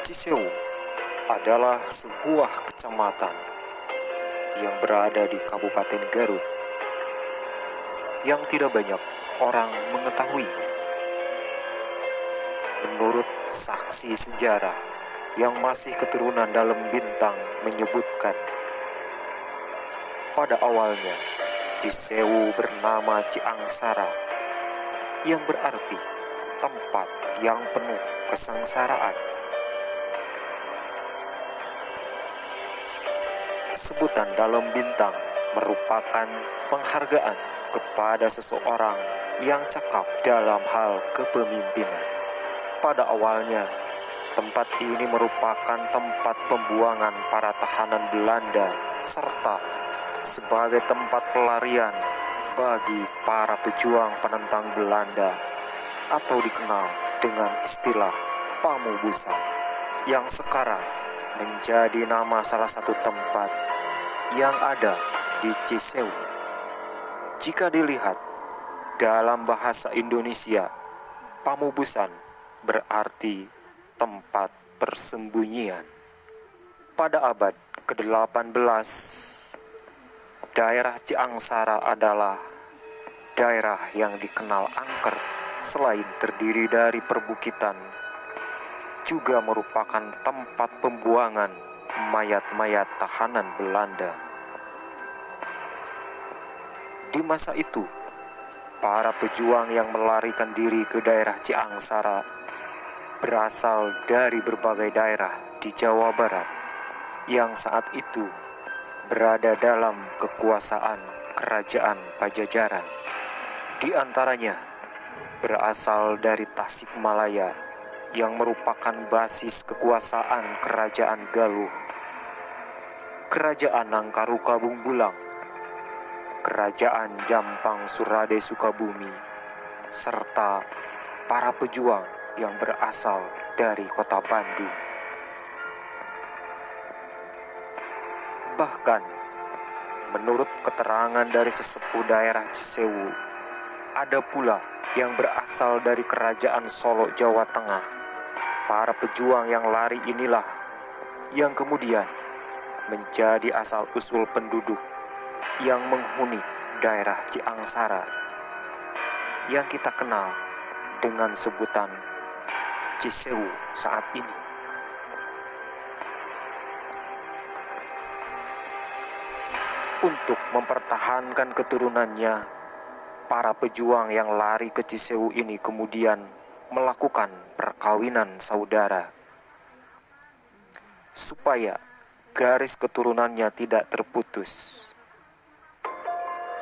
Cisewu adalah sebuah kecamatan yang berada di Kabupaten Garut yang tidak banyak orang mengetahuinya. Menurut saksi sejarah yang masih keturunan dalam bintang menyebutkan, pada awalnya Cisewu bernama Ciangsara, yang berarti tempat yang penuh kesengsaraan. Sebutan dalam bintang merupakan penghargaan kepada seseorang yang cakap dalam hal kepemimpinan. Pada awalnya, tempat ini merupakan tempat pembuangan para tahanan Belanda serta sebagai tempat pelarian bagi para pejuang penentang Belanda atau dikenal dengan istilah Pamubusan, yang sekarang menjadi nama salah satu tempat yang ada di Cisewu. Jika dilihat dalam bahasa Indonesia, Pamubusan berarti tempat persembunyian. Pada abad ke-18, daerah Ciangsara adalah daerah yang dikenal angker. Selain terdiri dari perbukitan, juga merupakan tempat pembuangan mayat-mayat tahanan Belanda. Di masa itu, para pejuang yang melarikan diri ke daerah Ciangsara berasal dari berbagai daerah di Jawa Barat yang saat itu berada dalam kekuasaan Kerajaan Pajajaran. Di antaranya berasal dari Tasikmalaya yang merupakan basis kekuasaan Kerajaan Galuh, Kerajaan Nangkaruka Bungbulang, Kerajaan Jampang Surade Sukabumi, serta para pejuang yang berasal dari kota Bandung. Bahkan, menurut keterangan dari sesepuh daerah Cisewu, ada pula yang berasal dari Kerajaan Solo, Jawa Tengah. Para pejuang yang lari inilah yang kemudian menjadi asal-usul penduduk yang menghuni daerah Ciangsara yang kita kenal dengan sebutan Cisewu saat ini. Untuk mempertahankan keturunannya, para pejuang yang lari ke Cisewu ini kemudian melakukan perkawinan saudara supaya garis keturunannya tidak terputus.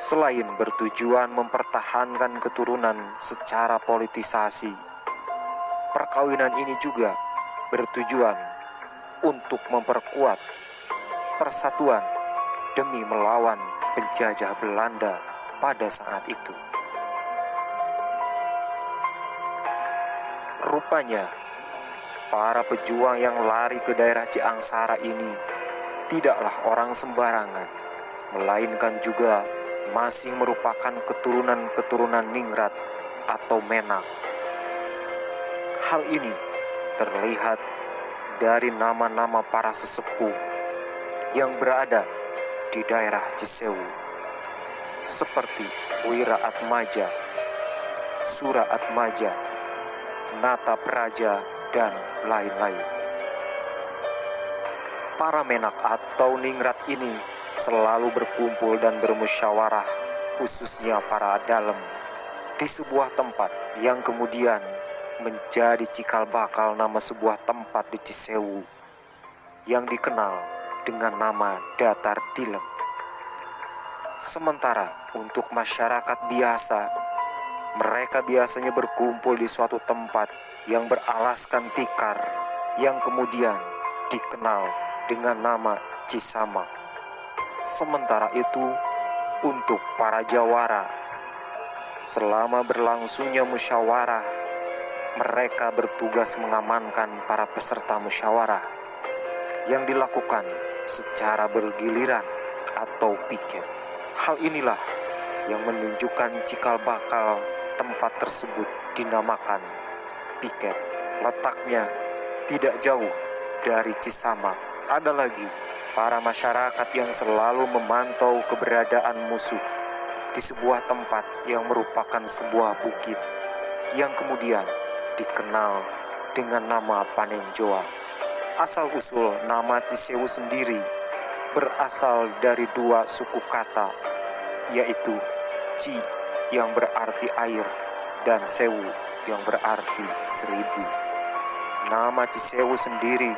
Selain bertujuan mempertahankan keturunan secara politisasi, perkawinan ini juga bertujuan untuk memperkuat persatuan demi melawan penjajah Belanda pada saat itu. Rupanya, para pejuang yang lari ke daerah Ciangsara ini tidaklah orang sembarangan, melainkan juga masih merupakan keturunan-keturunan Ningrat atau Menak. Hal ini terlihat dari nama-nama para sesepuh yang berada di daerah Cisewu, seperti Wira Atmaja, Sura Atmaja, Nata Praja, dan lain-lain. Para Menak atau Ningrat ini selalu berkumpul dan bermusyawarah, khususnya para dalem, di sebuah tempat yang kemudian menjadi cikal bakal nama sebuah tempat di Cisewu yang dikenal dengan nama Datar Dilem. Sementara untuk masyarakat biasa, mereka biasanya berkumpul di suatu tempat yang beralaskan tikar yang kemudian dikenal dengan nama Cisama. Sementara itu, untuk para jawara, selama berlangsungnya musyawarah, mereka bertugas mengamankan para peserta musyawarah yang dilakukan secara bergiliran atau piket. Hal inilah yang menunjukkan cikal bakal tempat tersebut dinamakan piket. Letaknya tidak jauh dari Cisamak. Ada lagi para masyarakat yang selalu memantau keberadaan musuh di sebuah tempat yang merupakan sebuah bukit yang kemudian dikenal dengan nama Panenjoa. Asal-usul nama Cisewu sendiri berasal dari dua suku kata, yaitu Ci yang berarti air dan Sewu yang berarti 1000. Nama Cisewu sendiri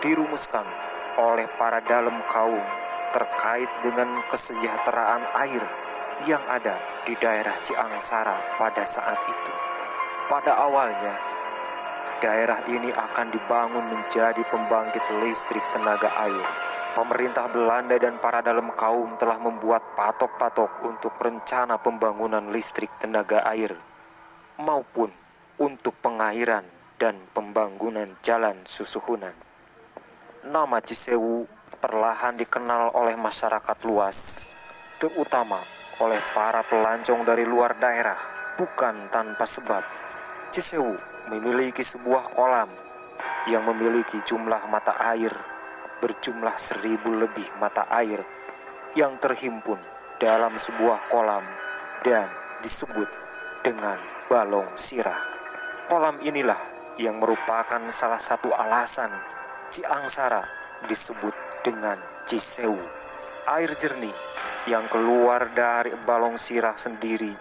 dirumuskan oleh para dalam kaum terkait dengan kesejahteraan air yang ada di daerah Ciangsara pada saat itu. Pada awalnya, daerah ini akan dibangun menjadi pembangkit listrik tenaga air. Pemerintah Belanda dan para dalam kaum telah membuat patok-patok untuk rencana pembangunan listrik tenaga air maupun untuk pengairan dan pembangunan jalan susuhunan. Nama Cisewu perlahan dikenal oleh masyarakat luas, terutama oleh para pelancong dari luar daerah. Bukan tanpa sebab, Cisewu memiliki sebuah kolam yang memiliki jumlah mata air berjumlah 1000 lebih mata air yang terhimpun dalam sebuah kolam dan disebut dengan Balong Sirah. Kolam inilah yang merupakan salah satu alasan Ciangsara disebut dengan Cisewu. Air jernih yang keluar dari Balong Sirah sendiri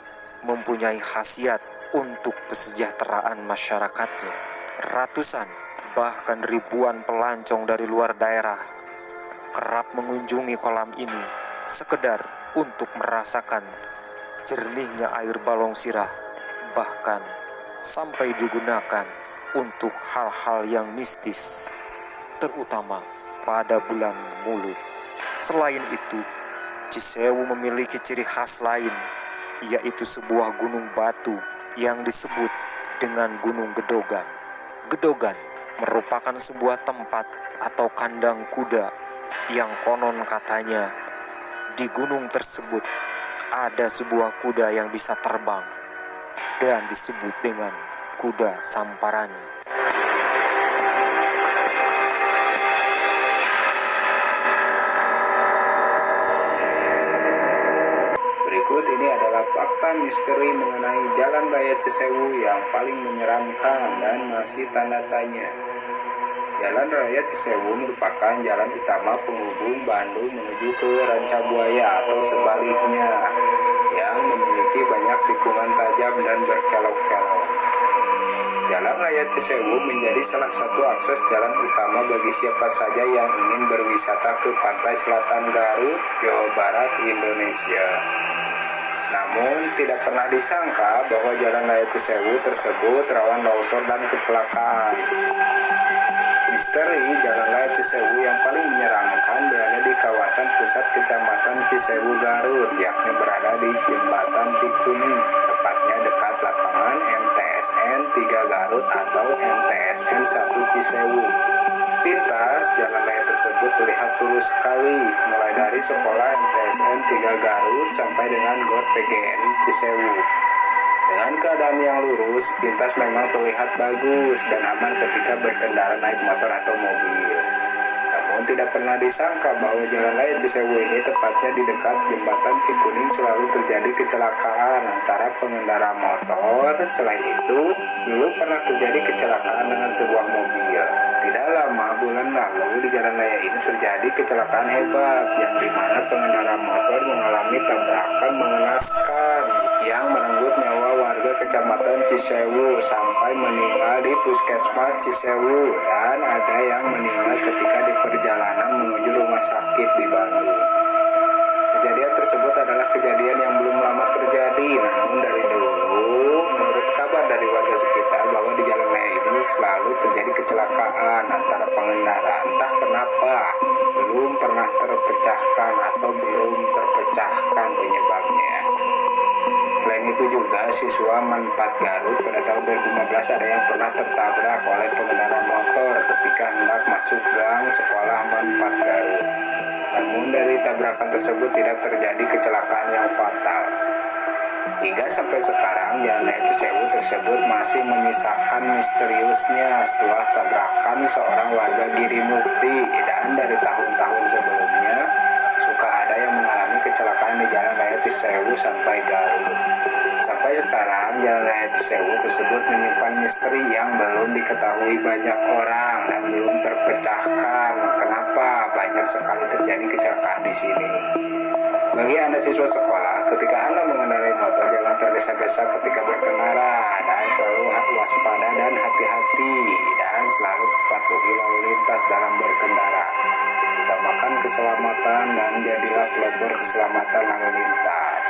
mempunyai khasiat untuk kesejahteraan masyarakatnya. Ratusan bahkan ribuan pelancong dari luar daerah kerap mengunjungi kolam ini sekedar untuk merasakan jernihnya air Balong Sirah, bahkan sampai digunakan untuk hal-hal yang mistis, terutama pada bulan Mulud. Selain itu, Cisewu memiliki ciri khas lain, yaitu sebuah gunung batu yang disebut dengan Gunung Gedogan. Gedogan merupakan sebuah tempat atau kandang kuda yang konon katanya di gunung tersebut ada sebuah kuda yang bisa terbang dan disebut dengan kuda Samparani. Berikut ini adalah fakta misteri mengenai Jalan Raya Cisewu yang paling menyeramkan dan masih tanda tanya. Jalan Raya Cisewu merupakan jalan utama penghubung Bandung menuju ke Rancabuaya atau sebaliknya, yang memiliki banyak tikungan tajam dan berkelok-kelok. Jalan Raya Cisewu menjadi salah satu akses jalan utama bagi siapa saja yang ingin berwisata ke pantai selatan Garut, Jawa Barat, Indonesia. Namun, tidak pernah disangka bahwa Jalan Raya Cisewu tersebut rawan longsor dan kecelakaan. Misteri Jalan Raya Cisewu yang paling menyeramkan berada di kawasan pusat Kecamatan Cisewu, Garut, yakni berada di Jembatan Cikuning, tepatnya dekat lapangan MTSN 3 Garut atau MTSN 1 Cisewu. Sepintas, jalan raya tersebut terlihat lurus sekali, mulai dari sekolah MTSN 3 Garut sampai dengan GOR PGRI Cisewu. Dengan keadaan yang lurus, sepintas memang terlihat bagus dan aman ketika berkendara naik motor atau mobil. Namun tidak pernah disangka bahwa jalan raya Cisewu ini tepatnya di dekat jembatan Cikuning selalu terjadi kecelakaan antara pengendara motor. Selain itu, dulu pernah terjadi kecelakaan dengan sebuah mobil. Tidak lama bulan lalu di jalan raya ini terjadi kecelakaan hebat yang dimana pengendara motor mengalami tabrakan mengenaskan yang merenggut nyawa warga Kecamatan Cisewu sampai meninggal di Puskesmas Cisewu, dan ada yang meninggal ketika di perjalanan menuju rumah sakit di Bandung. Kejadian tersebut adalah kejadian yang belum lama terjadi, namun dari dulu menurut kabar dari warga sekitar bahwa di jalan raya ini selalu terjadi kecelakaan antara pengendara. Entah kenapa belum pernah terpecahkan atau belum terpecahkan penyebabnya. Selain itu juga siswa MAN 4 Garut pada tahun 2015 ada yang pernah tertabrak oleh pengendara motor ketika hendak masuk gang sekolah MAN 4 Garut. Namun dari tabrakan tersebut tidak terjadi kecelakaan yang fatal. Hingga sampai sekarang Jalan Raya Cisewu tersebut masih menyisakan misteriusnya setelah tabrakan dialami seorang warga Girimukti, dan dari tahun-tahun sebelumnya suka ada yang mengalami kecelakaan di Jalan Raya Cisewu sampai Garut. Sampai sekarang Jalan Raya Cisewu tersebut menyimpan misteri yang belum diketahui banyak orang dan belum terpecahkan. Kenapa banyak sekali terjadi kecelakaan di sini? Bagi Anda siswa sekolah, ketika Anda mengendarai motor, jangan tergesa-gesa ketika berkendara, dan selalu waspada dan hati-hati, dan selalu patuhi lalu lintas dalam berkendara. Utamakan keselamatan dan jadilah pelopor keselamatan lalu lintas.